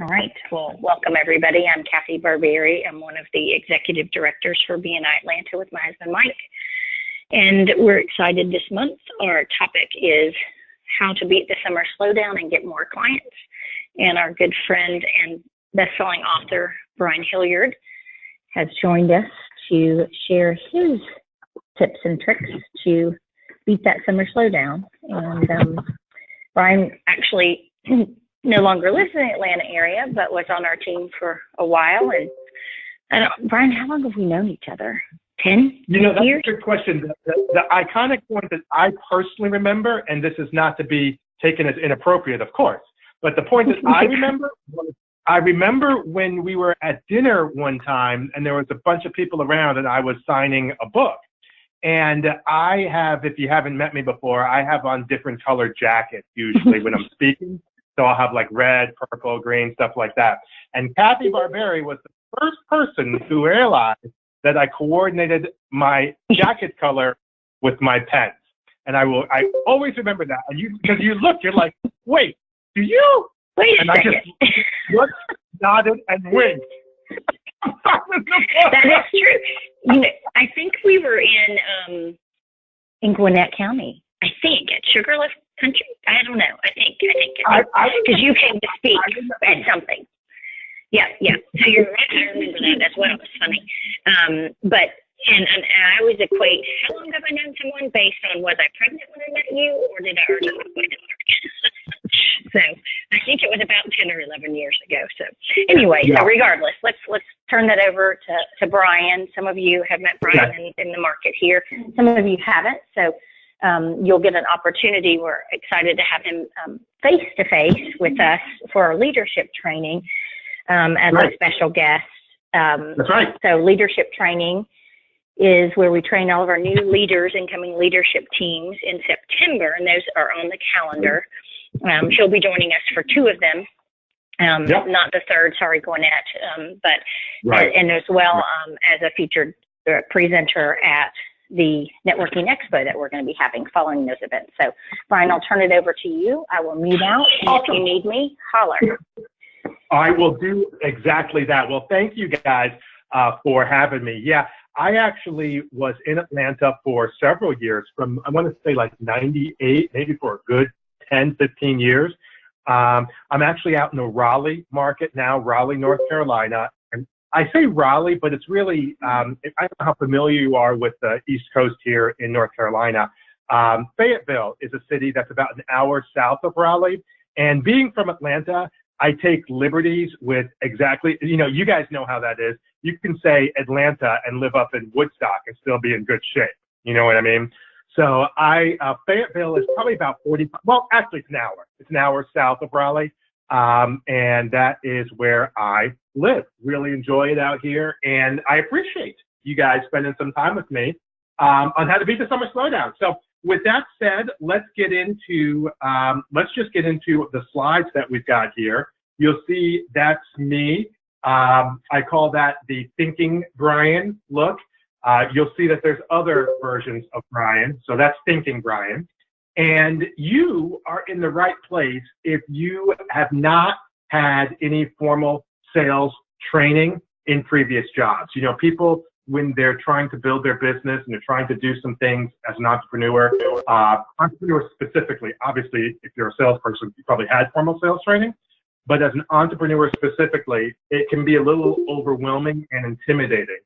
All right. Well, welcome everybody. I'm Kathy Barberi. I'm one of the executive directors for BNI Atlanta with my husband Mike. And we're excited this month. Our topic is how to beat the summer slowdown and get more clients. And our good friend and best-selling author, Brian Hilliard, has joined us to share his tips and tricks to beat that summer slowdown. And Brian actually no longer lives in the Atlanta area, but was on our team for a while. And Brian, how long have we known each other? 10 that's years? a good question. The iconic one that I personally remember, and this is not to be taken as inappropriate, of course, but the point that I remember was I remember when we were at dinner one time and there was a bunch of people around and I was signing a book. And I have, if you haven't met me before, I have on different colored jackets usually when I'm speaking. So I'll have like red, purple, green, stuff like that. And Kathy Barberi was the first person who realized that I coordinated my jacket color with my pens. And I always remember that. And because you look, you're like, wait, do you? Wait a second. I just looked, nodded, and winked. That is true. I think we were in Gwinnett County. I think at Sugarloaf Country. I don't know. I think because you came to speak at something. Yeah. So you're right. I remember that. That's what was funny. But I always equate how long have I known someone based on was I pregnant when I met you or did I already have my daughter? So I think it was about 10 or 11 years ago. So anyway, So regardless, let's turn that over to Brian. Some of you have met Brian in the market here. Some of you haven't. So you'll get an opportunity. We're excited to have him face-to-face with us for our leadership training as a special guest. That's right. So leadership training is where we train all of our new leaders, incoming leadership teams in September, and those are on the calendar. She'll be joining us for 2 of them, not the third, sorry, Gwinnett, but and as well as a featured presenter at the networking expo that we're going to be having following those events. So, Brian, I'll turn it over to you. I will mute out, and if you need me, holler. I will do exactly that. Well, thank you guys for having me. Yeah, I actually was in Atlanta for several years, from I want to say like 98, maybe for a good 10, 15 years. I'm actually out in the Raleigh market now, Raleigh, North Carolina. I say Raleigh, but it's really, I don't know how familiar you are with the East Coast here in North Carolina. Fayetteville is a city that's about an hour south of Raleigh. And being from Atlanta, I take liberties with exactly, you guys know how that is. You can say Atlanta and live up in Woodstock and still be in good shape. You know what I mean? So Fayetteville is probably about 40, well, actually it's an hour. It's an hour south of Raleigh. And that is where I live. Really enjoy it out here. And I appreciate you guys spending some time with me on how to beat the summer slowdown. So with that said, let's just get into the slides that we've got here. You'll see that's me. I call that the Thinking Brian look. You'll see that there's other versions of Brian. So that's Thinking Brian. And you are in the right place if you have not had any formal sales training in previous jobs. People, when they're trying to build their business and they're trying to do some things as an entrepreneur specifically, obviously, if you're a salesperson, you probably had formal sales training. But as an entrepreneur specifically, it can be a little overwhelming and intimidating.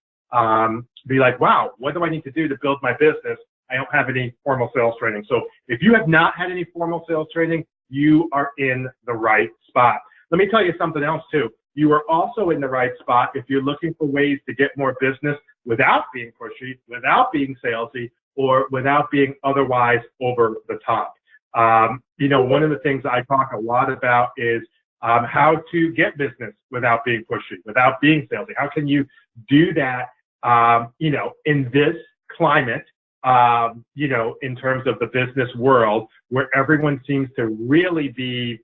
Be like, wow, what do I need to do to build my business? I don't have any formal sales training. So if you have not had any formal sales training, you are in the right spot. Let me tell you something else too. You are also in the right spot if you're looking for ways to get more business without being pushy, without being salesy, or without being otherwise over the top. One of the things I talk a lot about is how to get business without being pushy, without being salesy. How can you do that, in this climate, in terms of the business world where everyone seems to really be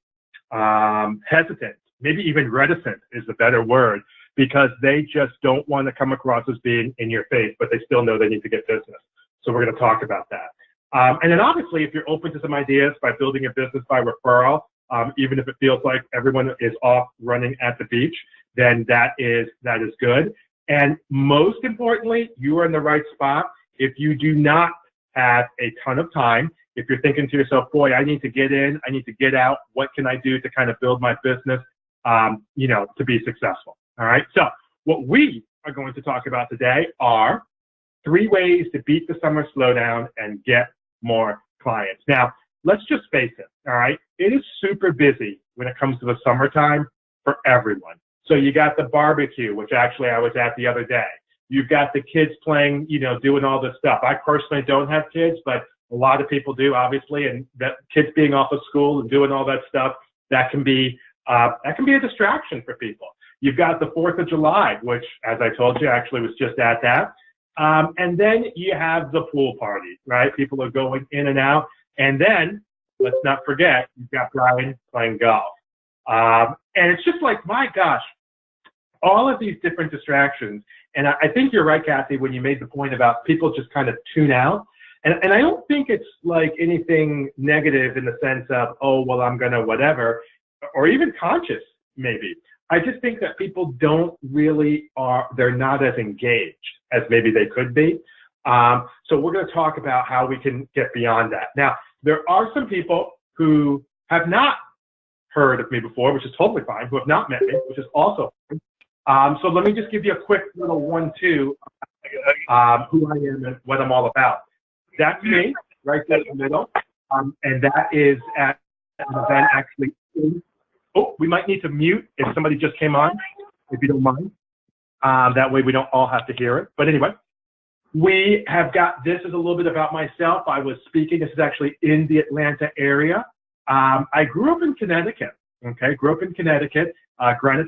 hesitant, maybe even reticent is the better word, because they just don't want to come across as being in your face, but they still know they need to get business. So we're going to talk about that. And then obviously, if you're open to some ideas by building a business by referral, Even if it feels like everyone is off running at the beach, then that is good. And most importantly, you are in the right spot. If you do not have a ton of time, if you're thinking to yourself, boy, I need to get in, I need to get out, what can I do to kind of build my business, to be successful? All right. So what we are going to talk about today are 3 ways to beat the summer slowdown and get more clients. Now, let's just face it. All right. It is super busy when it comes to the summertime for everyone. So you got the barbecue, which actually I was at the other day. You've got the kids playing, doing all this stuff. I personally don't have kids, but a lot of people do, obviously, and that kids being off of school and doing all that stuff, that can be a distraction for people. You've got the 4th of July, which, as I told you, actually was just at that. And then you have the pool party, right? People are going in and out. And then, let's not forget, you've got Brian playing golf. And it's just like, my gosh, all of these different distractions. And I think you're right, Kathy, when you made the point about people just kind of tune out. And I don't think it's like anything negative in the sense of, oh, well, I'm going to whatever, or even conscious, maybe. I just think that people they're not as engaged as maybe they could be. So we're going to talk about how we can get beyond that. Now, there are some people who have not heard of me before, which is totally fine, who have not met me, which is also fine. So let me just give you a quick little 1-2, who I am and what I'm all about. That's me, right there in the middle. And that is at an event actually. Oh, we might need to mute if somebody just came on, if you don't mind. That way we don't all have to hear it. But anyway, we have got, this is a little bit about myself. I was speaking, this is actually in the Atlanta area. I grew up in Connecticut, Greenwich,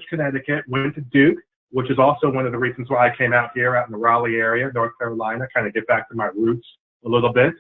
Connecticut, went to Duke, which is also one of the reasons why I came out here out in the Raleigh area, North Carolina, kind of get back to my roots a little bit.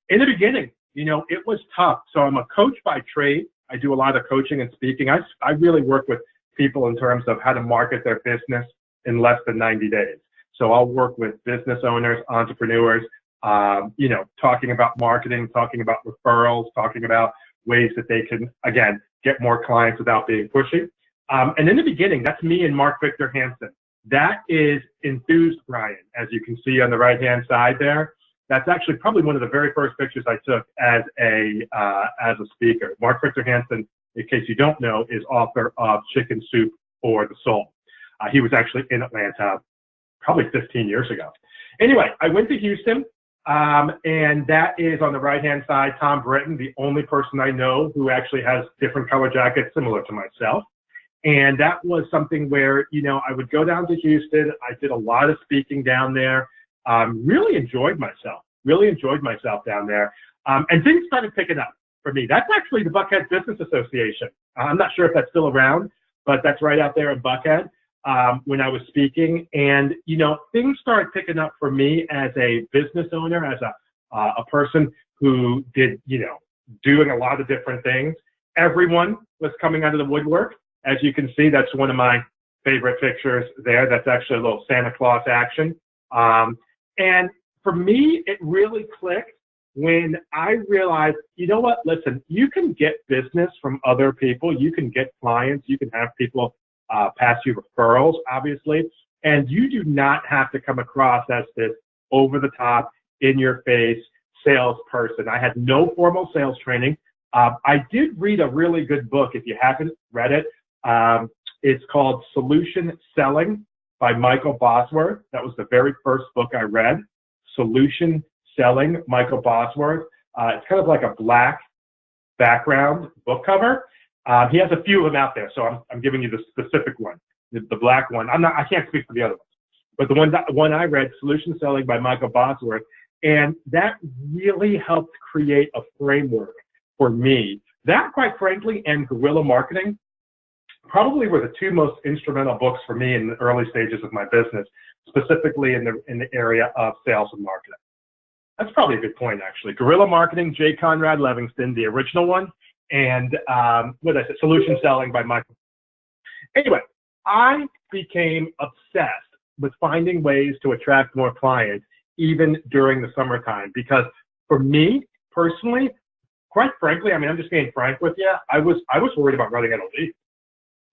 In the beginning, it was tough. So I'm a coach by trade. I do a lot of coaching and speaking. I really work with people in terms of how to market their business in less than 90 days. So I'll work with business owners, entrepreneurs, talking about marketing, talking about referrals, talking about ways that they can, again, get more clients without being pushy. And in the beginning, that's me and Mark Victor Hansen. That is Enthused Brian, as you can see on the right-hand side there. That's actually probably one of the very first pictures I took as a speaker. Mark Victor Hansen, in case you don't know, is author of Chicken Soup for the Soul. He was actually in Atlanta probably 15 years ago. Anyway, I went to Houston, and that is on the right-hand side, Tom Britton, the only person I know who actually has different color jackets similar to myself. And that was something where, I would go down to Houston. I did a lot of speaking down there. Really enjoyed myself down there. And things started picking up for me. That's actually the Buckhead Business Association. I'm not sure if that's still around, but that's right out there in Buckhead when I was speaking. And, things started picking up for me as a business owner, as a person who did, doing a lot of different things. Everyone was coming out of the woodwork. As you can see, that's one of my favorite pictures there. That's actually a little Santa Claus action. And for me, it really clicked when I realized, you know what, listen, you can get business from other people. You can get clients. You can have people pass you referrals, obviously. And you do not have to come across as this over-the-top, in-your-face salesperson. I had no formal sales training. I did read a really good book. If you haven't read it, it's called Solution Selling by Michael Bosworth. That was the very first book I read. Solution Selling, Michael Bosworth. It's kind of like a black background book cover. He has a few of them out there, so I'm giving you the specific one, the black one. I can't speak for the other ones, but the one I read, Solution Selling by Michael Bosworth, and that really helped create a framework for me. That, quite frankly, and Guerrilla Marketing probably were the 2 most instrumental books for me in the early stages of my business, specifically in the area of sales and marketing. That's probably a good point, actually. Guerrilla Marketing, J. Conrad Livingston, the original one, and what did I say? Solution Selling by Michael. Anyway, I became obsessed with finding ways to attract more clients, even during the summertime, because for me personally, quite frankly, I mean, I'm just being frank with you. I was worried about running out of leads.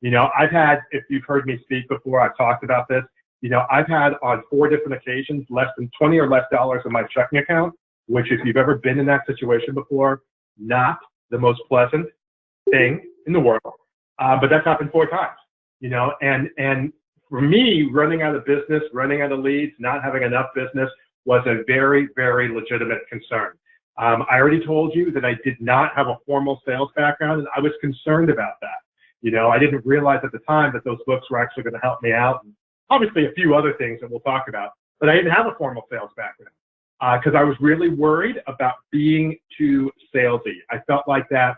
You know, I've had, if you've heard me speak before, I've talked about this. You know, I've had on 4 different occasions less than $20 or less in my checking account, which if you've ever been in that situation before, not the most pleasant thing in the world. But that's happened 4 times, you know, and for me, running out of business, running out of leads, not having enough business was a very, very legitimate concern. I already told you that I did not have a formal sales background, and I was concerned about that. You know, I didn't realize at the time that those books were actually going to help me out. And obviously, a few other things that we'll talk about, but I didn't have a formal sales background because I was really worried about being too salesy. I felt like that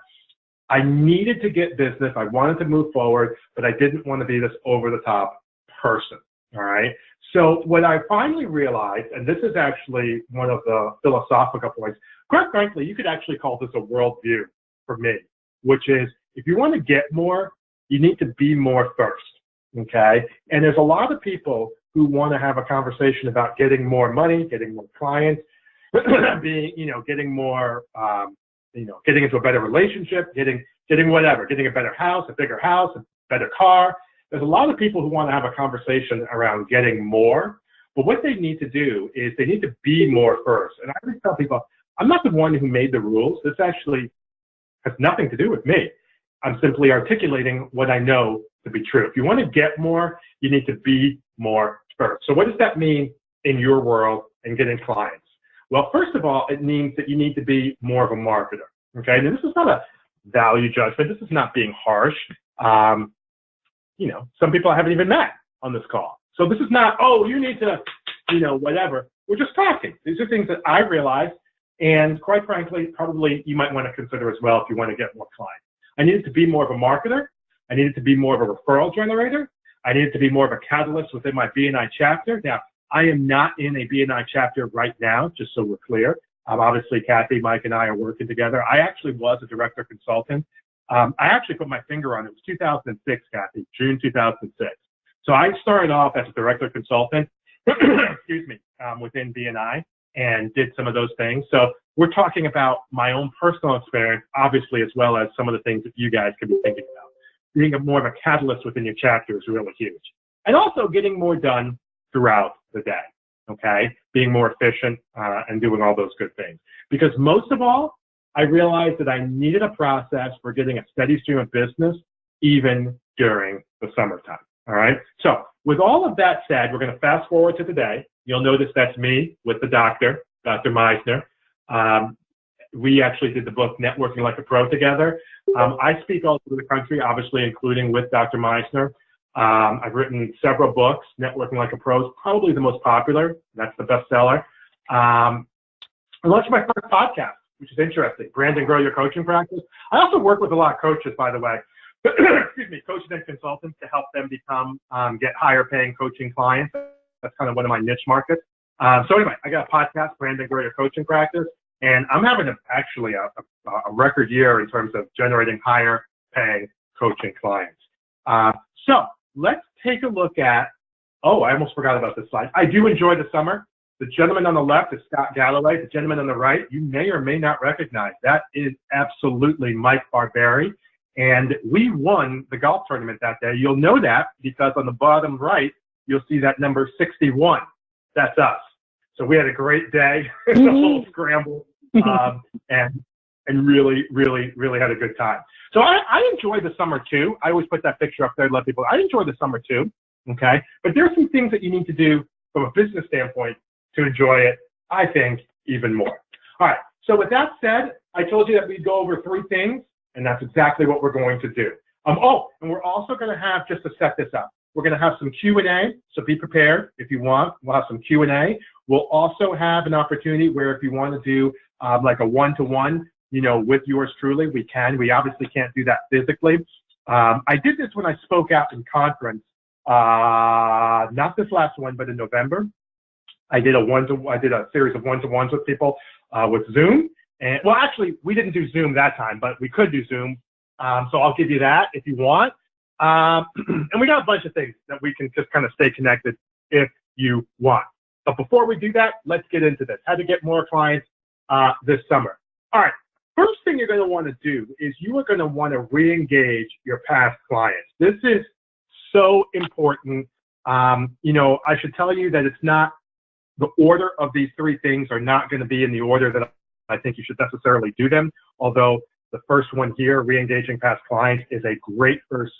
I needed to get business. I wanted to move forward, but I didn't want to be this over-the-top person. All right. So what I finally realized, and this is actually one of the philosophical points, quite frankly, you could actually call this a worldview for me, which is if you want to get more, you need to be more first. Okay. And there's a lot of people who want to have a conversation about getting more money, getting more clients, being, you know, getting more, you know, getting into a better relationship, getting whatever, getting a better house, a bigger house, a better car. There's a lot of people who want to have a conversation around getting more, but what they need to do is they need to be more first. And I always tell people, I'm not the one who made the rules. This actually has nothing to do with me. I'm simply articulating what I know to be true. If you want to get more, you need to be more first. So what does that mean in your world and getting clients? Well, first of all, it means that you need to be more of a marketer. Okay. And this is not a value judgment. This is not being harsh. You know, some people I haven't even met on this call. So this is not, oh, you need to, you know, whatever. We're just talking. These are things that I realized. And quite frankly, probably you might want to consider as well if you want to get more clients. I needed to be more of a marketer. I needed to be more of a referral generator. I needed to be more of a catalyst within my BNI chapter. Now, I am not in a BNI chapter right now, just so we're clear. Obviously, Kathy, Mike, and I are working together. I actually was a director consultant. I actually put my finger on it. It was 2006, Kathy, June 2006. So I started off as a director consultant, excuse me, within BNI and did some of those things. So we're talking about my own personal experience, obviously, as well as some of the things that you guys could be thinking about. Being more of a catalyst within your chapter is really huge. And also getting more done throughout the day, okay? Being more efficient and doing all those good things. Because most of all, I realized that I needed a process for getting a steady stream of business even during the summertime, all right? So with all of that said, we're going to fast forward to today. You'll notice that's me with the doctor, Dr. Meisner. We actually did the book Networking Like a Pro together. I speak all over the country, obviously, including with Dr. Meisner. I've written several books. Networking Like a Pro is probably the most popular. That's the bestseller. I launched my first podcast, which is interesting, Brand and Grow Your Coaching Practice. I also work with a lot of coaches, by the way, excuse me, coaches and consultants to help them become, get higher paying coaching clients. That's kind of one of my niche markets. So anyway, I got a podcast, Brand and Grow Your Coaching Practice, and I'm having actually a record year in terms of generating higher paying coaching clients. So let's take a look at, oh, I almost forgot about this slide. I do enjoy the summer. The gentleman on the left is Scott Galloway. The gentleman on the right, you may or may not recognize. That is absolutely Mike Barberi. And we won the golf tournament that day. You'll know that because on the bottom right, you'll see that number 61. That's us. So we had a great day, the whole scramble, and really, really, really had a good time. So I enjoy the summer too. I always put that picture up there to let people, I enjoy the summer too, okay? But there's some things that you need to do from a business standpoint to enjoy it, I think, even more. All right, so with that said, I told you that we'd go over 3 things, and that's exactly what we're going to do. Oh, and we're also going to have, just to set this up, we're going to have some Q&A, so be prepared if you want. We'll have some Q&A. We'll also have an opportunity where if you want to do like a one-to-one, you know, with yours truly, we can. We obviously can't do that physically. I did this when I spoke out in conference, not this last one, but in November. I did a series of one-to-ones with people with Zoom. And well, actually, we didn't do Zoom that time, but we could do Zoom. So I'll give you that if you want. And we got a bunch of things that we can just kind of stay connected if you want. But before we do that, let's get into this. How to get more clients this summer. All right. first thing you're going to want to do is you are going to want to re-engage your past clients. This is so important. You know, I should tell you that it's not, the order of these three things are not going to be in the order that I think you should necessarily do them. Although the first one here, re-engaging past clients, is a great first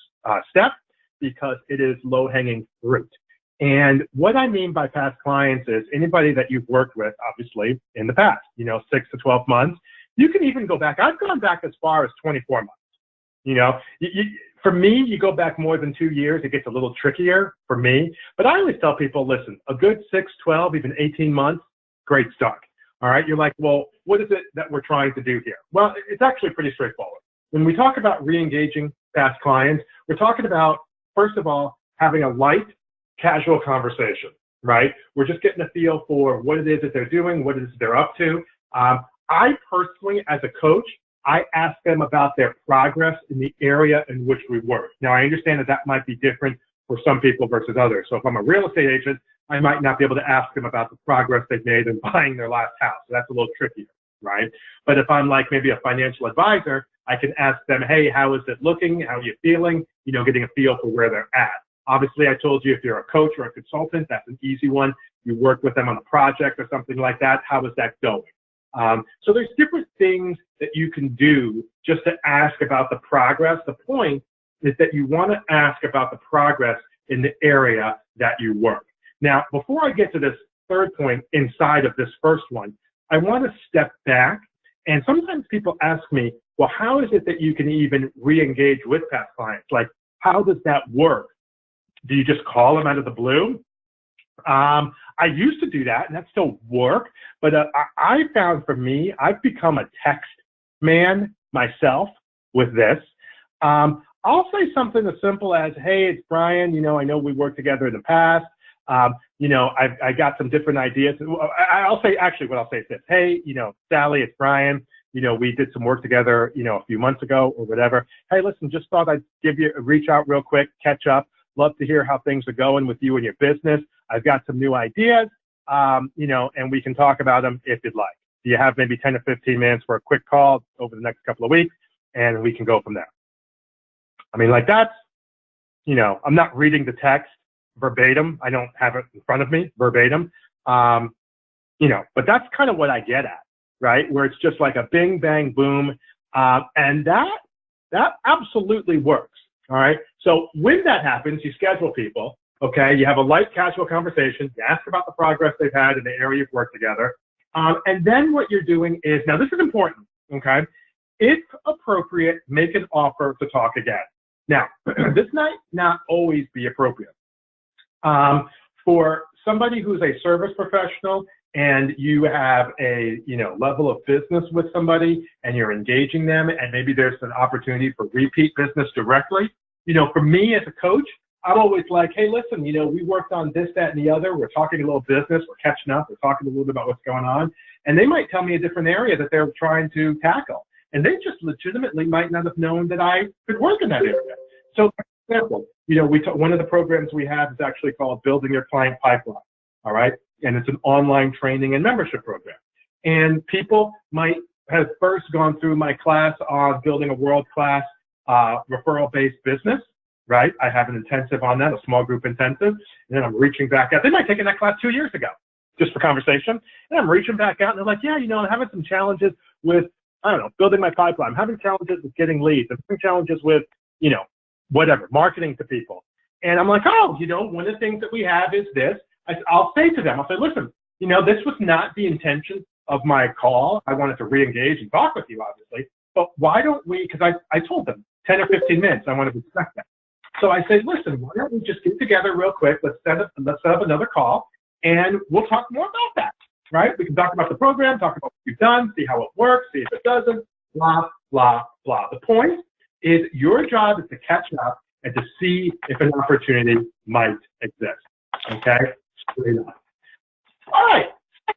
step because it is low-hanging fruit. And what I mean by past clients is anybody that you've worked with, obviously, in the past, you know, 6 to 12 months. You can even go back. I've gone back as far as 24 months. You know, for me, you go back more than 2 years, it gets a little trickier for me. But I always tell people, listen, a good 6, 12, even 18 months, great start. All right. You're like, well, what is it that we're trying to do here? Well, it's actually pretty straightforward. When we talk about re-engaging past clients, we're talking about, first of all, having a light, casual conversation, right? We're just getting a feel for what it is that they're doing, what it is they're up to. I personally, as a coach, I ask them about their progress in the area in which we work. Now, I understand that that might be different for some people versus others. So if I'm a real estate agent, I might not be able to ask them about the progress they've made in buying their last house. So that's a little trickier, right? But if I'm like maybe a financial advisor, I can ask them, hey, how is it looking? How are you feeling? You know, getting a feel for where they're at. Obviously, I told you if you're a coach or a consultant, that's an easy one. You work with them on a project or something like that. How is that going? So there's different things that you can do just to ask about the progress. The point is that you want to ask about the progress in the area that you work. Now, before I get to this third point inside of this first one, I want to step back. And sometimes people ask me, well, how is it that you can even re-engage with past clients? Like, how does that work? Do you just call them out of the blue? I used to do that, and that still work. But I found for me, I've become a text man myself with this. I'll say something as simple as, hey, it's Brian. You know, I know we worked together in the past. You know, I got some different ideas. I'll say, actually, what I'll say is this. Hey, you know, Sally, it's Brian. You know, we did some work together, you know, a few months ago or whatever. Hey, listen, just thought I'd reach out real quick, catch up. Love to hear how things are going with you and your business. I've got some new ideas, you know, and we can talk about them if you'd like. Do you have maybe 10 to 15 minutes for a quick call over the next couple of weeks? And we can go from there. I mean, like that's, you know, I'm not reading the text verbatim. I don't have it in front of me verbatim, you know, but that's kind of what I get at, right? Where it's just like a bing, bang, boom. And that absolutely works. All right. So when that happens, you schedule people. Okay. You have a light, casual conversation. You ask about the progress they've had in the area you've worked together. And then what you're doing is, now this is important. Okay. If appropriate, make an offer to talk again. Now, this might not always be appropriate. For somebody who's a service professional and you have a, you know, level of business with somebody and you're engaging them and maybe there's an opportunity for repeat business directly, you know, for me as a coach, I'm always like, hey, listen, you know, we worked on this, that, and the other. We're talking a little business. We're catching up. We're talking a little bit about what's going on. And they might tell me a different area that they're trying to tackle. And they just legitimately might not have known that I could work in that area. So, for example, you know, one of the programs we have is actually called Building Your Client Pipeline. All right. And it's an online training and membership program. And people might have first gone through my class on building a world-class referral-based business. Right? I have an intensive on that, a small group intensive, and then I'm reaching back out. They might have taken that class 2 years ago, just for conversation. And I'm reaching back out, and they're like, yeah, you know, I'm having some challenges with, I don't know, building my pipeline. I'm having challenges with getting leads. I'm having challenges with, you know, whatever, marketing to people. And I'm like, oh, you know, one of the things that we have is this. I'll say to them, I'll say, listen, you know, this was not the intention of my call. I wanted to re-engage and talk with you, obviously. But why don't we, because I told them 10 or 15 minutes, I wanted to respect that. So I say, listen, why don't we just get together real quick? Let's set up another call, and we'll talk more about that, right? We can talk about the program, talk about what you've done, see how it works, see if it doesn't, blah, blah, blah. The point is your job is to catch up and to see if an opportunity might exist, okay? Straight up. All right,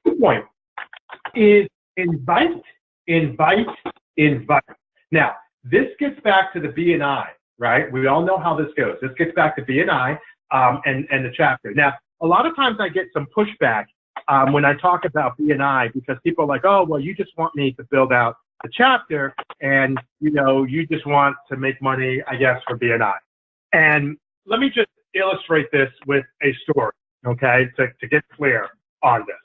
second point is invite. Now, this gets back to the B&I. Right? We all know how this goes. This gets back to B&I and the chapter. Now, a lot of times I get some pushback when I talk about B&I because people are like, oh, well, you just want me to build out the chapter, and you just want to make money, I guess, for BNI. And let me just illustrate this with a story, okay, to get clear on this.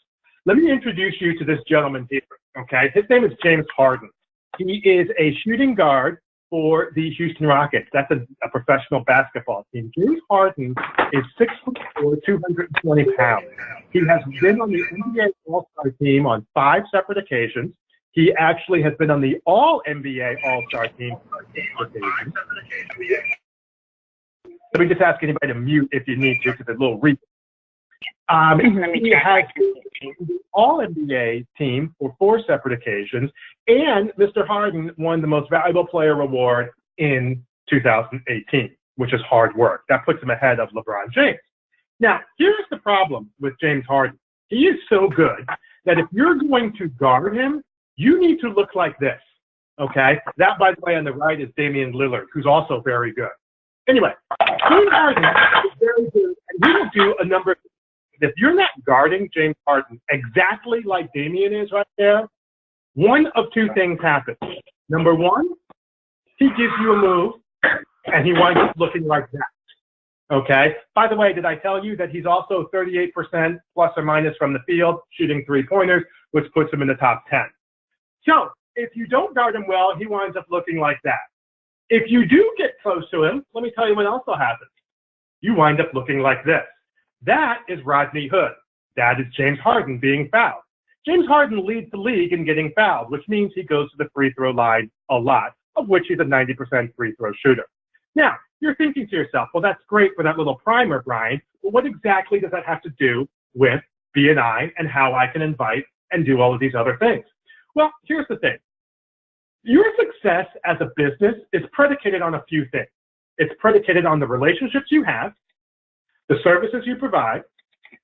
Let me introduce you to this gentleman here, okay? His name is James Harden. He is a shooting guard for the Houston Rockets. That's a professional basketball team. James Harden is 6'4", 220 pounds. He has been on the NBA All-Star team on 5 separate occasions. He actually has been on the All-NBA All-Star team on 6 occasions. Let me just ask anybody to mute if you need to, because it's a little reach. He has the All-NBA team for 4 separate occasions, and Mr. Harden won the Most Valuable Player award in 2018, which is hard work. That puts him ahead of LeBron James. Now, here's the problem with James Harden. He is so good that if you're going to guard him, you need to look like this, okay? That, by the way, on the right is Damian Lillard, who's also very good. Anyway, James Harden is very good, and he will do a number of things. If you're not guarding James Harden exactly like Damian is right there, one of 2 things happen. Number 1, he gives you a move, and he winds up looking like that. Okay? By the way, did I tell you that he's also 38% plus or minus from the field, shooting 3-pointers, which puts him in the top 10. So if you don't guard him well, he winds up looking like that. If you do get close to him, let me tell you what also happens. You wind up looking like this. That is Rodney Hood. That is James Harden being fouled. James Harden leads the league in getting fouled, which means he goes to the free throw line a lot, of which he's a 90% free throw shooter. Now, you're thinking to yourself, well, that's great for that little primer, Brian, but what exactly does that have to do with BNI and how I can invite and do all of these other things? Well, here's the thing. Your success as a business is predicated on a few things. It's predicated on the relationships you have, the services you provide,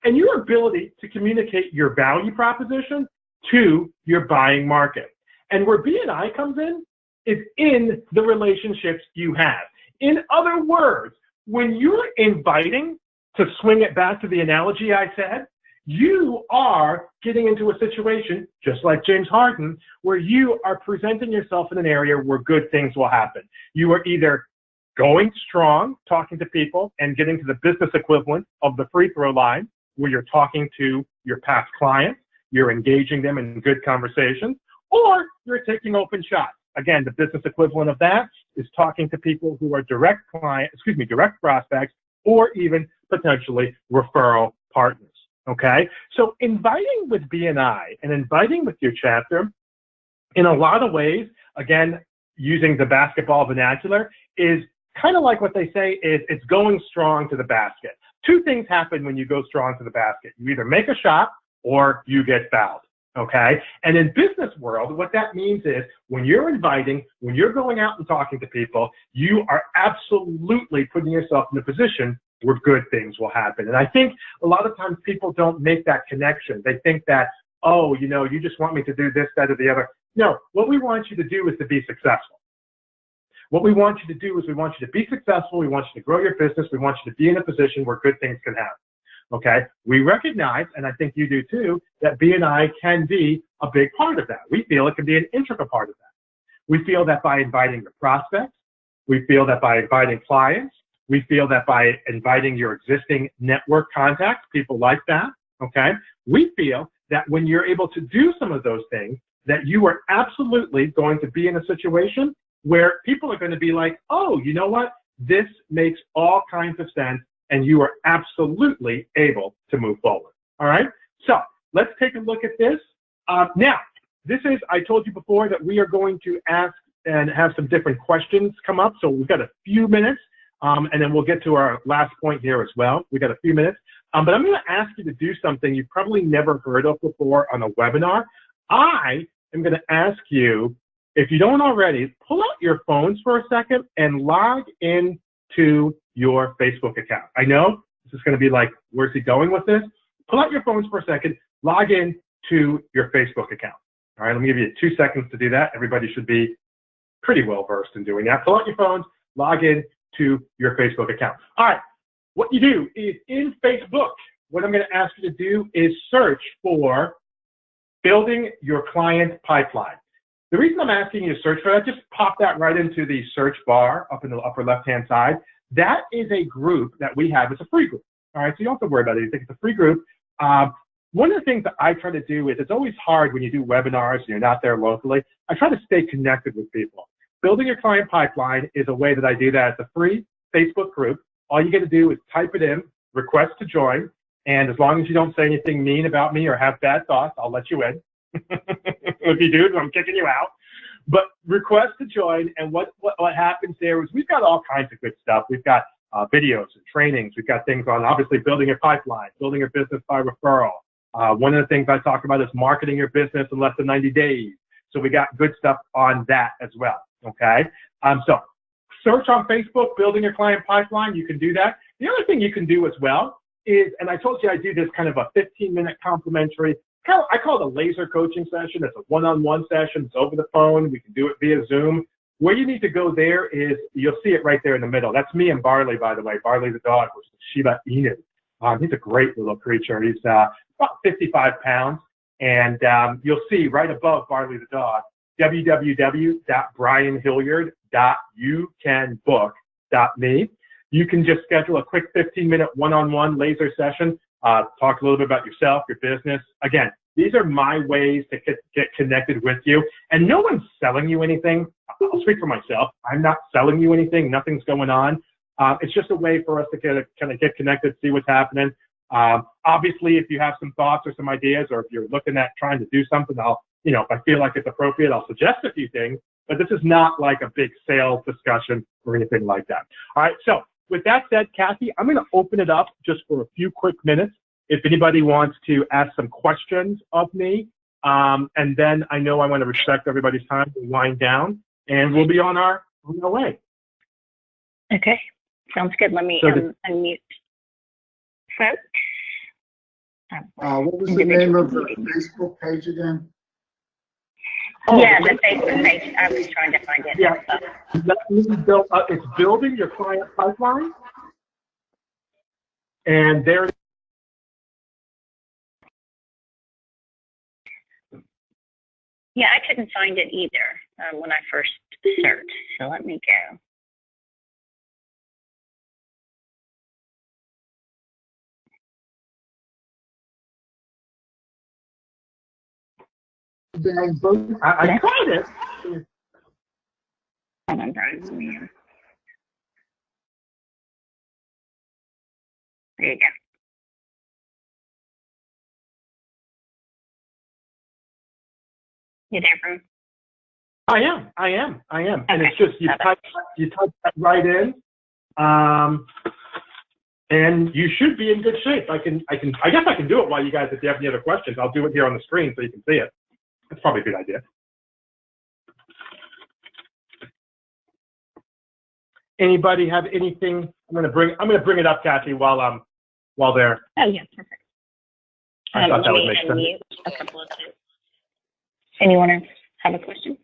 and your ability to communicate your value proposition to your buying market. And where BNI comes in is in the relationships you have. In other words, when you're inviting, to swing it back to the analogy I said, you are getting into a situation, just like James Harden, where you are presenting yourself in an area where good things will happen. You are either going strong, talking to people, and getting to the business equivalent of the free throw line, where you're talking to your past clients, you're engaging them in good conversations, or you're taking open shots. Again, the business equivalent of that is talking to people who are direct prospects, or even potentially referral partners. Okay? So inviting with BNI and inviting with your chapter, in a lot of ways, again, using the basketball vernacular, is kind of like what they say is it's going strong to the basket. 2 things happen when you go strong to the basket. You either make a shot or you get fouled. Okay? And in business world, what that means is when you're inviting, when you're going out and talking to people, you are absolutely putting yourself in a position where good things will happen. And I think a lot of times people don't make that connection. They think that, oh, you just want me to do this, that, or the other. No, what we want you to do is to be successful. What we want you to do is we want you to be successful. We want you to grow your business. We want you to be in a position where good things can happen. Okay? We recognize, and I think you do too, that BNI can be a big part of that. We feel it can be an integral part of that. We feel that by inviting your prospects, we feel that by inviting clients, we feel that by inviting your existing network contacts, people like that, okay? We feel that when you're able to do some of those things, that you are absolutely going to be in a situation where people are going to be like, oh, you know what? This makes all kinds of sense, and you are absolutely able to move forward, all right? So let's take a look at this. Now, this is, I told you before that we are going to ask and have some different questions come up, so we've got a few minutes. And then we'll get to our last point here as well. We've got a few minutes. But I'm going to ask you to do something you've probably never heard of before on a webinar. I am going to ask you, if you don't already, pull out your phones for a second and log into your Facebook account. I know this is going to be like, where's he going with this? Pull out your phones for a second, log in to your Facebook account. All right, let me give you 2 seconds to do that. Everybody should be pretty well versed in doing that. Pull out your phones, log in to your Facebook account. All right, what you do is in Facebook, what I'm going to ask you to do is search for building your client pipeline. The reason I'm asking you to search for that, just pop that right into the search bar up in the upper left-hand side. That is a group that we have. It's a free group. All right, so you don't have to worry about anything. It's a free group. One of the things that I try to do is, it's always hard when you do webinars and you're not there locally. I try to stay connected with people. Building your client pipeline is a way that I do that. It's a free Facebook group. All you got to do is type it in, request to join, and as long as you don't say anything mean about me or have bad thoughts, I'll let you in. If you do, I'm kicking you out. But request to join, and what happens there is we've got all kinds of good stuff. We've got videos and trainings. We've got things on, obviously, building your pipeline, building your business by referral. One of the things I talk about is marketing your business in less than 90 days. So we got good stuff on that as well, okay? So search on Facebook, building your client pipeline. You can do that. The other thing you can do as well is, and I told you I do this kind of a 15-minute complimentary, I call it a laser coaching session. It's a one-on-one session. It's over the phone. We can do it via Zoom. Where you need to go there is, you'll see it right there in the middle. That's me and Barley, by the way. Barley the dog, which is Shiba Inu. He's a great little creature. He's about 55 pounds. And you'll see right above Barley the dog, www.brianhilliard.youcanbook.me. You can just schedule a quick 15-minute one-on-one laser session. Talk a little bit about yourself, your business. Again, these are my ways to get connected with you. And no one's selling you anything. I'll speak for myself. I'm not selling you anything. Nothing's going on. It's just a way for us to kind of get connected, see what's happening. Obviously, if you have some thoughts or some ideas, or if you're looking at trying to do something, if I feel like it's appropriate, I'll suggest a few things. But this is not like a big sales discussion or anything like that. All right. So with that said, Kathy, I'm going to open it up just for a few quick minutes. If anybody wants to ask some questions of me, and then I know I want to respect everybody's time to wind down, and we'll be on our way. Okay, sounds good. Let me unmute folks. What was the name of the Facebook page again? Oh, yeah, the Facebook page. I was trying to find it. Yeah, it's building your client pipeline, and there. Yeah, I couldn't find it either when I first searched. So let me go. I tried it. Hold on, Brian. There you go. You there, Bruce? I am. Okay. And it's just, you type that right in, and you should be in good shape. I guess I can do it while you guys, if you have any other questions, I'll do it here on the screen so you can see it. That's probably a good idea. Anybody have anything? I'm gonna bring it up, Kathy, while they're. Oh yeah, perfect. I thought that would make sense. A couple of times. Anyone else have a question?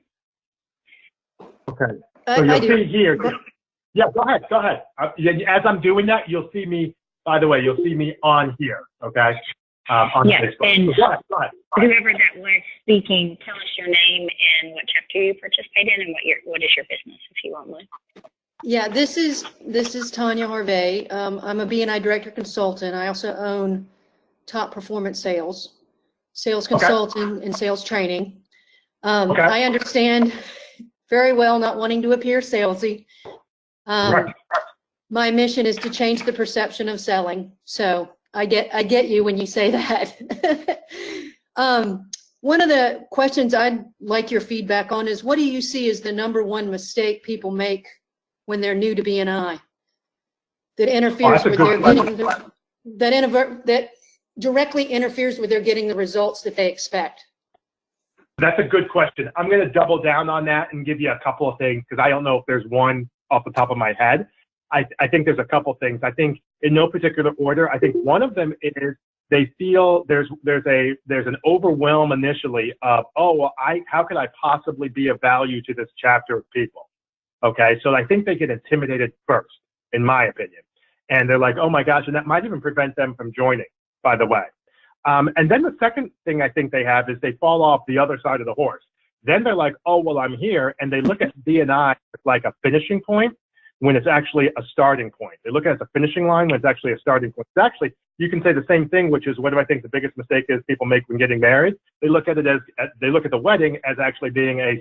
Okay. So you'll see here. Yeah, go ahead. As I'm doing that, you'll see me. By the way, you'll see me on here. Okay. On Facebook. And so go ahead. whoever that was speaking, tell us your name and what chapter you participate in, and what is your business, if you won't mind. Yeah, this is Tanya Harvey. I'm a B&I director consultant. I also own Top Performance Sales consulting, and sales training. I understand very well not wanting to appear salesy. Right. My mission is to change the perception of selling. So I get you when you say that. One of the questions I'd like your feedback on is, what do you see as the #1 mistake people make when they're new to B&I that interferes with their getting that directly interferes with their getting the results that they expect? That's a good question. I'm going to double down on that and give you a couple of things, because I don't know if there's one off the top of my head. I think there's a couple things. I think in no particular order. I think one of them is they feel there's an overwhelm initially of, oh, well, how could I possibly be of value to this chapter of people? Okay, so I think they get intimidated first, in my opinion. And they're like, oh my gosh, and that might even prevent them from joining, by the way. And then the second thing I think they have is they fall off the other side of the horse. Then they're like, oh, well, I'm here. And they look at B&I like a finishing point when it's actually a starting point. They look at it as a finishing line when it's actually a starting point. It's actually, you can say the same thing, which is what do I think the biggest mistake is people make when getting married? They look at it as, they look at the wedding as actually being a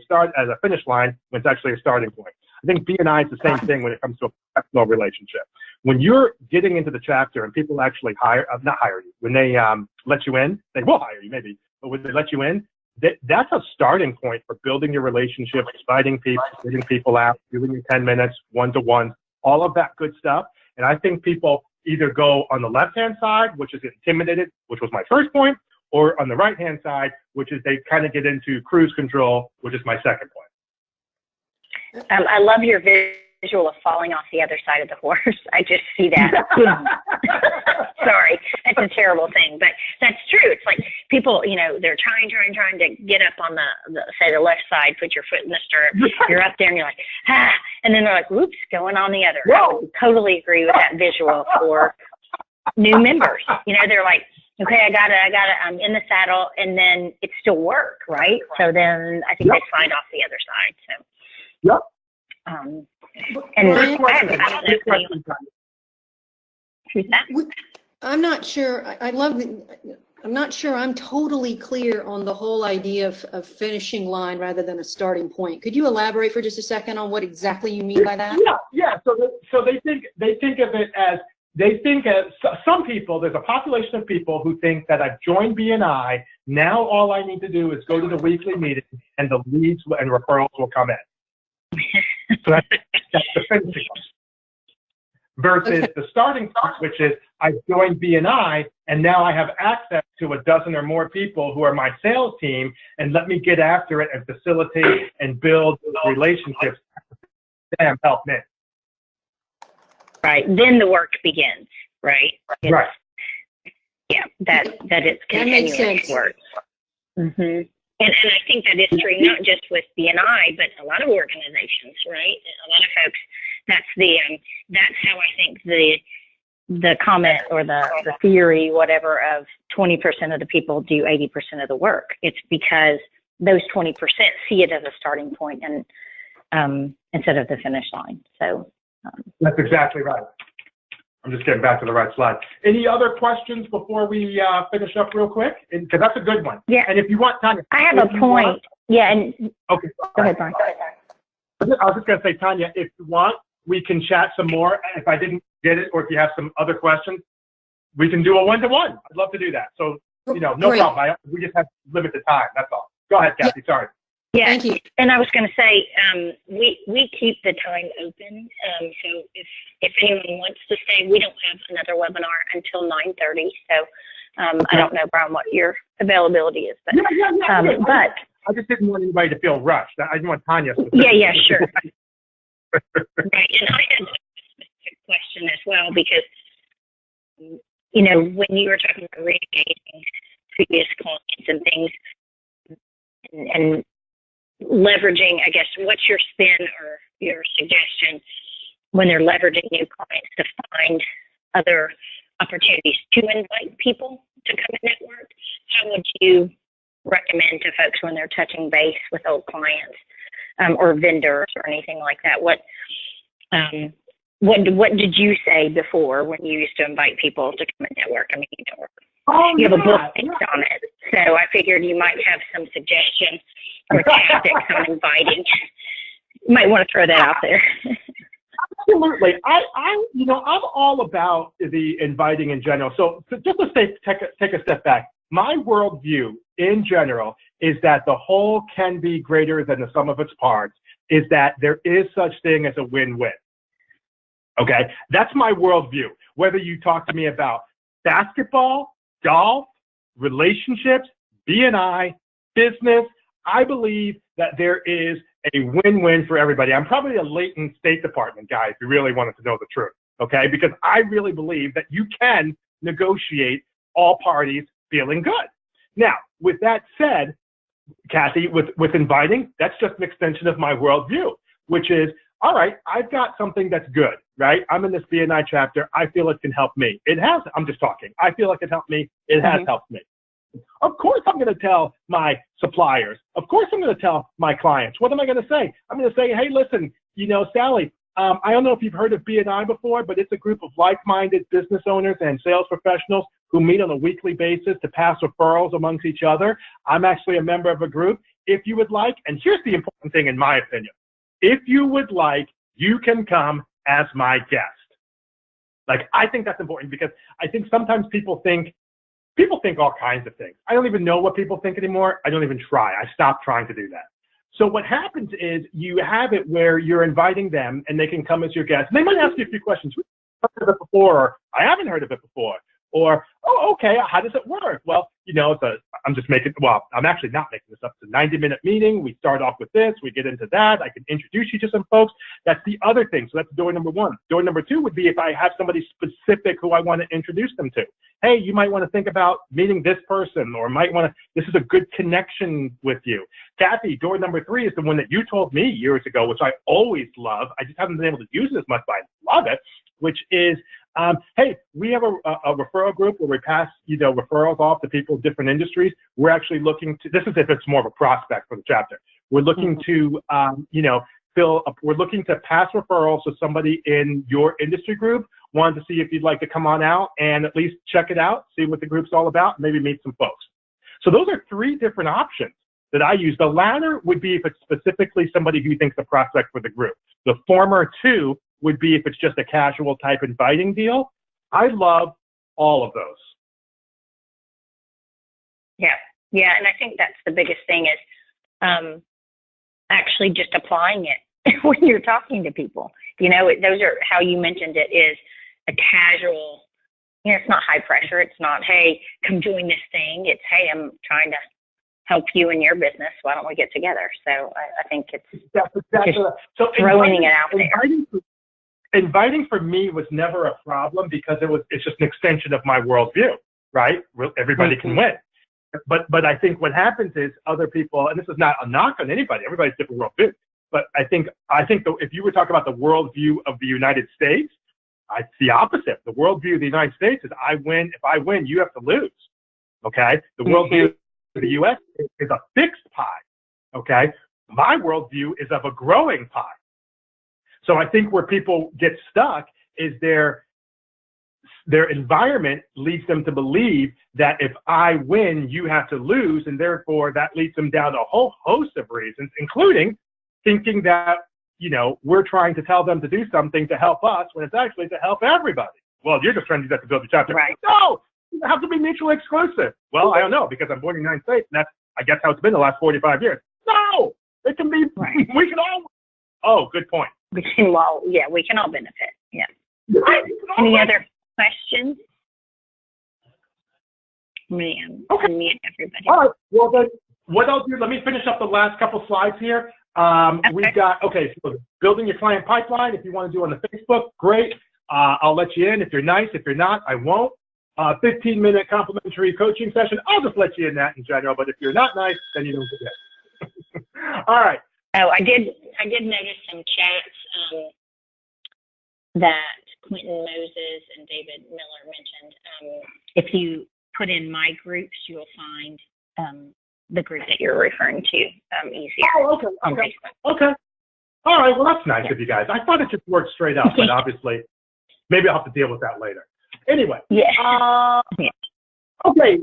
finish line when it's actually a starting point. I think B&I is the same thing when it comes to a professional relationship. When you're getting into the chapter and people actually not hire you, when they let you in, they will hire you maybe, but when they let you in, that's a starting point for building your relationship, inviting people, getting people out, doing your 10 minutes, one-to-one, all of that good stuff. And I think people either go on the left-hand side, which is intimidated, which was my first point, or on the right-hand side, which is they kind of get into cruise control, which is my second point. I love your visual of falling off the other side of the horse. I just see that. Sorry, that's a terrible thing, but that's true. It's like people, you know, they're trying to get up on the left side, put your foot in the stirrup. You're up there and you're like, ah, and then they're like, whoops, going on the other. I would totally agree with that visual for new members. You know, they're like, okay, I got it, I'm in the saddle, and then it's still work, right? So then I think they slide off the other side. So. Yep. And I'm not sure. I'm not sure I'm totally clear on the whole idea of finishing line rather than a starting point. Could you elaborate for just a second on what exactly you mean by that? Yeah. So they think of it as some people. There's a population of people who think that I've joined BNI. Now all I need to do is go to the weekly meeting, and the leads and referrals will come in. So that's the finishing point. Versus the starting point, which is I joined BNI, and now I have access to a dozen or more people who are my sales team, and let me get after it and facilitate and build relationships. Them help me. Right. Then the work begins. Right. Right. Yeah. That it's continuous work. Mm-hmm. And I think that is true, not just with BNI, but a lot of organizations, right? A lot of folks, that's how I think the comment or the theory, whatever, of 20% of the people do 80% of the work. It's because those 20% see it as a starting point and instead of the finish line. So that's exactly right. I'm just getting back to the right slide. Any other questions before we finish up real quick? Because that's a good one. Yeah. And if you want, Tanya. I have a point. And okay. Go ahead, Brian. I was just going to say, Tanya, if you want, we can chat some more. If I didn't get it, or if you have some other questions, we can do a one-to-one. I'd love to do that. So, no Great. problem. We just have limited time. That's all. Go ahead, Kathy. Sorry. Yeah, Thank you. And I was going to say, we keep the time open. So if anyone wants to stay, we don't have another webinar until 9:30. So I don't know, Brian, what your availability is, but but I just didn't want anybody to feel rushed. I didn't want Tanya. Yeah, sure. Right, and I had a specific question as well because when you were talking about re-engaging previous clients and things, and leveraging, I guess, what's your spin or your suggestion when they're leveraging new clients to find other opportunities to invite people to come and network? How would you recommend to folks when they're touching base with old clients or vendors or anything like that? What did you say before when you used to invite people to come and network? I mean, you have a book based on it, so I figured you might have some suggestions or tactics on inviting. You might want to throw that out there. Absolutely. I'm all about the inviting in general. So just to take a step back, my worldview in general is that the whole can be greater than the sum of its parts, is that there is such thing as a win-win. Okay? That's my worldview. Whether you talk to me about basketball, golf, relationships, B&I, business, I believe that there is a win-win for everybody. I'm probably a latent State Department guy if you really wanted to know the truth, okay? Because I really believe that you can negotiate all parties feeling good. Now, with that said, Kathy, with inviting, that's just an extension of my worldview, which is, all right, I've got something that's good, right? I'm in this BNI chapter. I feel it can help me. It has, I'm just talking. I feel like it helped me. It has helped me. Of course I'm going to tell my suppliers. Of course I'm going to tell my clients. What am I going to say? I'm going to say, hey, listen, Sally, I don't know if you've heard of B&I before, but it's a group of like-minded business owners and sales professionals who meet on a weekly basis to pass referrals amongst each other. I'm actually a member of a group. If you would like, and here's the important thing in my opinion, if you would like, you can come as my guest. Like, I think that's important because I think sometimes people think all kinds of things. I don't even know what people think anymore. I don't even try. I stopped trying to do that. So what happens is you have it where you're inviting them and they can come as your guest. They might ask you a few questions. We've heard of it before, or I haven't heard of it before. Or, oh, okay, how does it work? Well, I'm actually not making this up. It's a 90-minute meeting. We start off with this. We get into that. I can introduce you to some folks. That's the other thing. So that's door number one. Door number two would be if I have somebody specific who I want to introduce them to. Hey, you might want to think about meeting this person, or this is a good connection with you. Kathy, door number three is the one that you told me years ago, which I always love. I just haven't been able to use it as much, but I love it, which is, hey, we have a referral group where we pass, referrals off to people in different industries. We're actually looking to, this is if it's more of a prospect for the chapter. We're looking to, we're looking to pass referrals to somebody in your industry group. Wanted to see if you'd like to come on out and at least check it out, see what the group's all about, maybe meet some folks. So those are three different options that I use. The latter would be if it's specifically somebody who you think's a prospect for the group. The former two would be if it's just a casual type inviting deal. I love all of those. Yeah, and I think that's the biggest thing is actually just applying it when you're talking to people. Those are how you mentioned it, is a casual, it's not high pressure. It's not, hey, come join this thing. It's, hey, I'm trying to help you in your business. Why don't we get together? So I think it's just throwing it out there. Inviting for me was never a problem because it's just an extension of my worldview, right? Everybody can win. But I think what happens is other people, and this is not a knock on anybody, everybody's different worldview. But I think if you were talking about the worldview of the United States, it's the opposite. The worldview of the United States is I win. If I win, you have to lose. Okay? The worldview of the U.S. is a fixed pie. Okay? My worldview is of a growing pie. So I think where people get stuck is their environment leads them to believe that if I win, you have to lose, and therefore that leads them down a whole host of reasons, including thinking that, we're trying to tell them to do something to help us when it's actually to help everybody. Well, you're just trying to do that to build the chapter. Right. No, you have to be mutually exclusive. Well, I don't know, because I'm born in the United States, and that's, I guess, how it's been the last 45 years. No, it can be, right. We can all, oh, good point. We can all benefit. Yeah. Any other questions? Okay. Unmute everybody. All right. Well, then, what I'll do, let me finish up the last couple slides here. Okay. We've got, so building your client pipeline. If you want to do on the Facebook, great. I'll let you in if you're nice. If you're not, I won't. 15-minute complimentary coaching session. I'll just let you in that in general. But if you're not nice, then you don't get it. All right. Oh, I did notice some chats that Quentin Moses and David Miller mentioned. If you put in my groups, you'll find the group that you're referring to easier. Oh, okay. On Facebook. Okay. All right. Well, that's nice of you guys. I thought it just worked straight up, but obviously, maybe I'll have to deal with that later. Anyway. Yeah. Okay.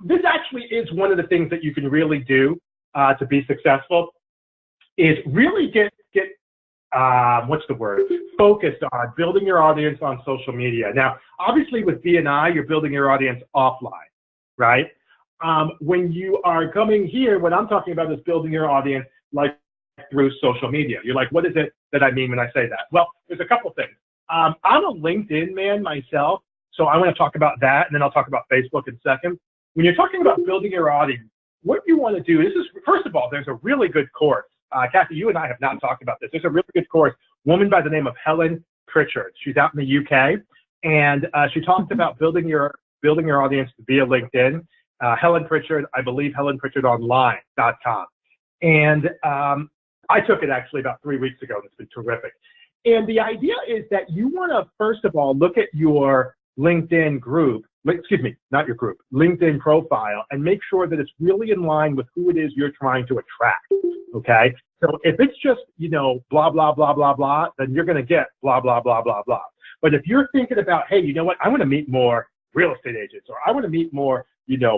This actually is one of the things that you can really do to be successful. Is really get focused on building your audience on social media. Now, obviously with B&I, you're building your audience offline, right? When you are coming here, what I'm talking about is building your audience like through social media. You're like, what is it that I mean when I say that? Well, there's a couple things. I'm a LinkedIn man myself, so I want to talk about that, and then I'll talk about Facebook in a second. When you're talking about building your audience, what you want to do, first of all, there's a really good course. Kathy, you and I have not talked about this. There's a really good course, woman by the name of Helen Pritchard. She's out in the UK, and she talks about building your audience via LinkedIn. Helen Pritchard, I believe helenpritchardonline.com. And I took it actually about 3 weeks ago, and it's been terrific. And the idea is that you want to, first of all, look at your LinkedIn group excuse me, not your group, LinkedIn profile, and make sure that it's really in line with who it is you're trying to attract, okay? So if it's just, blah, blah, blah, blah, blah, then you're going to get blah, blah, blah, blah, blah. But if you're thinking about, hey, you know what, I want to meet more real estate agents, or I want to meet more,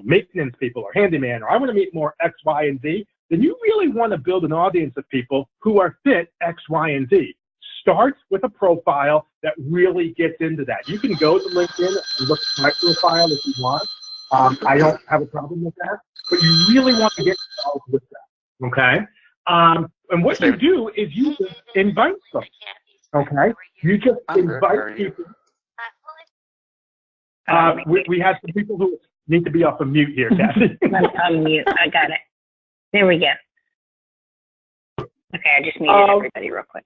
maintenance people or handyman, or I want to meet more X, Y, and Z, then you really want to build an audience of people who are fit X, Y, and Z. Start with a profile that really gets into that. You can go to LinkedIn and look at my profile if you want. I don't have a problem with that, but you really want to get involved with that, okay? And what you do is you just invite them, okay? You just invite people. We have some people who need to be off of mute here, Kathy. I'm mute. I got it. There we go. Okay, I just muted everybody real quick.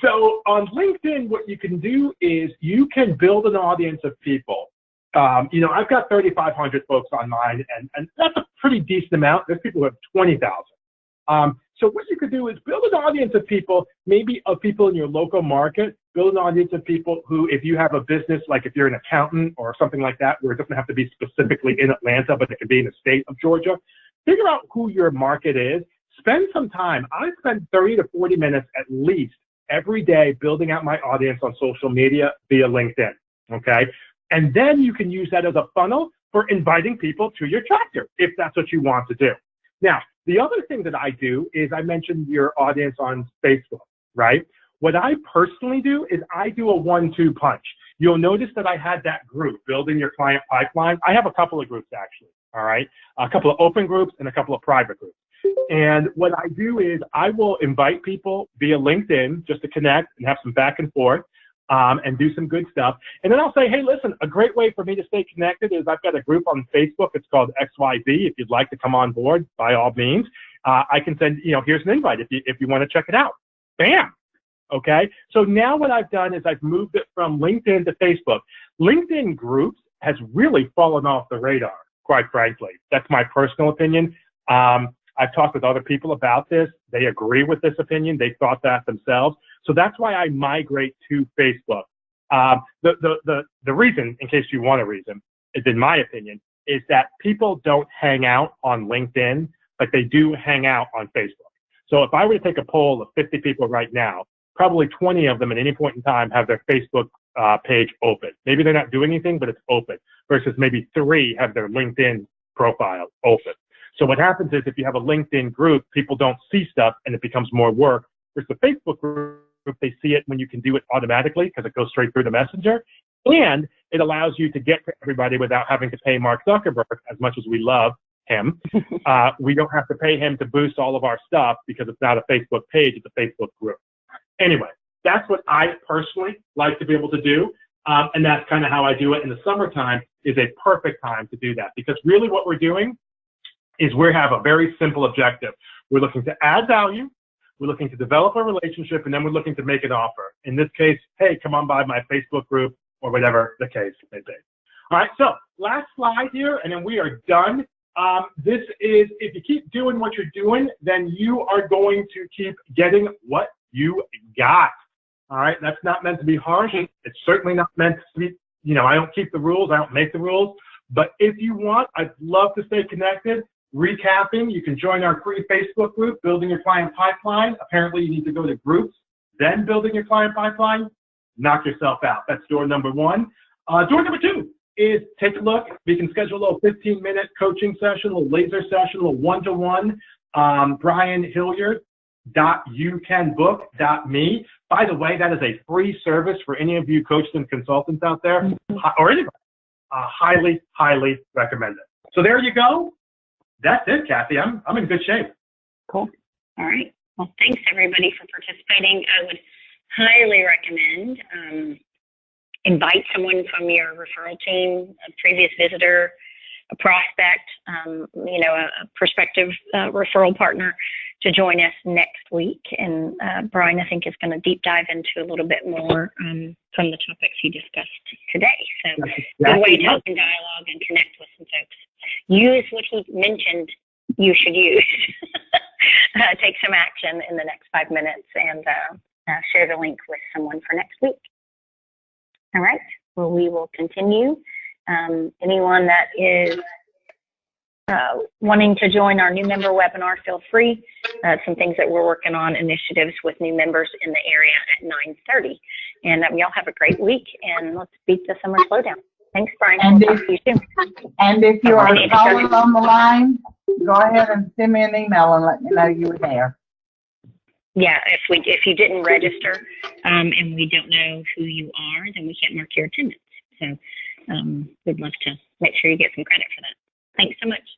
So on LinkedIn, what you can do is you can build an audience of people. I've got 3,500 folks on mine, and that's a pretty decent amount. There's people who have 20,000. So what you could do is build an audience of people, maybe of people in your local market, build an audience of people who, if you have a business, like if you're an accountant or something like that, where it doesn't have to be specifically in Atlanta, but it can be in the state of Georgia, figure out who your market is, spend some time. I spend 30 to 40 minutes at least every day building out my audience on social media via LinkedIn, okay? And then you can use that as a funnel for inviting people to your chapter, if that's what you want to do. Now, the other thing that I do is I mentioned your audience on Facebook, right? What I personally do is I do a 1-2 punch. You'll notice that I had that group, Building Your Client Pipeline. I have a couple of groups, actually, all right? A couple of open groups and a couple of private groups. And what I do is I will invite people via LinkedIn just to connect and have some back and forth and do some good stuff. And then I'll say, hey, listen, a great way for me to stay connected is I've got a group on Facebook. It's called XYZ. If you'd like to come on board, by all means, I can send, here's an invite if you want to check it out. Bam. Okay. So now what I've done is I've moved it from LinkedIn to Facebook. LinkedIn groups has really fallen off the radar, quite frankly. That's my personal opinion. I've talked with other people about this. They agree with this opinion. They thought that themselves. So that's why I migrate to Facebook. The reason, in case you want a reason, is in my opinion, is that people don't hang out on LinkedIn, but they do hang out on Facebook. So if I were to take a poll of 50 people right now, probably 20 of them at any point in time have their Facebook page open. Maybe they're not doing anything, but it's open, versus maybe 3 have their LinkedIn profile open. So what happens is if you have a LinkedIn group, people don't see stuff and it becomes more work. Versus the Facebook group, they see it when you can do it automatically because it goes straight through the messenger. And it allows you to get to everybody without having to pay Mark Zuckerberg, as much as we love him. We don't have to pay him to boost all of our stuff because it's not a Facebook page, it's a Facebook group. Anyway, that's what I personally like to be able to do. And that's kind of how I do it. In the summertime is a perfect time to do that, because really what we're doing is we have a very simple objective. We're looking to add value, we're looking to develop a relationship, and then we're looking to make an offer. In this case, hey, come on by my Facebook group, or whatever the case may be. All right, so last slide here, and then we are done. This is, if you keep doing what you're doing, then you are going to keep getting what you got. All right, that's not meant to be harsh. It's certainly not meant to be, I don't keep the rules, I don't make the rules. But if you want, I'd love to stay connected. Recapping, you can join our free Facebook group, Building Your Client Pipeline. Apparently, you need to go to groups, then Building Your Client Pipeline. Knock yourself out. That's door number 1. Door number 2 is take a look. We can schedule a little 15-minute coaching session, a little laser session, a little one-to-one. Brian Hilliard. .youcanbook.me. By the way, that is a free service for any of you coaches and consultants out there, or anybody. Highly, highly recommend it. So there you go. That's it, Kathy. I'm in good shape. Cool. All right. Well, thanks everybody for participating. I would highly recommend invite someone from your referral team, a previous visitor, a prospect, a prospective referral partner to join us next week. And Brian, I think, is going to deep dive into a little bit more from the topics he discussed today. So good way to open dialogue and connect with some folks. Use what he mentioned you should use. Take some action in the next 5 minutes and share the link with someone for next week. All right. Well, we will continue Anyone that is wanting to join our new member webinar, feel free. Some things that we're working on, initiatives with new members in the area at 9:30. And we all have a great week, and let's beat the summer slowdown. Thanks, Brian. And We'll talk to you soon. And if you are calling on the line, go ahead and send me an email and let me know you were there. Yeah, if you didn't register and we don't know who you are, then we can't mark your attendance. So we'd love to make sure you get some credit for that. Thanks so much.